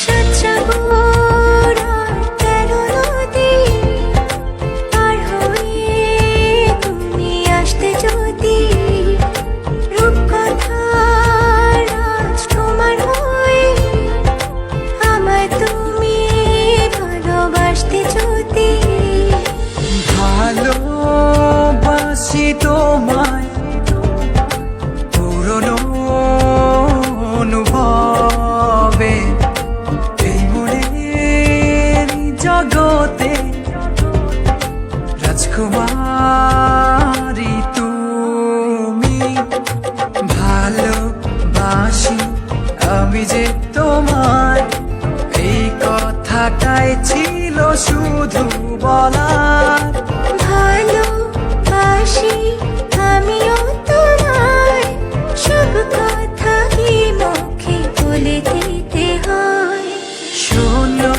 সাত সাগর আর 13 নদী পার হয়ে তুমি আসতে যদি, রূপকথার রাজকুমার হয়ে আমায় তুমি ভালোবাসতে যদি। ভালোবাসি তোমায় পুরনো অনুভবে, এই মনের জগতে রাজকুমারী তুমি। ভালোবাসি আমি যে তোমায়, এই কথাটাই ছিল শুধু বলার। ভালোবাসি আমিও তোমায়, সব কথা কি মুখে বলে দিতে হয়। শোনো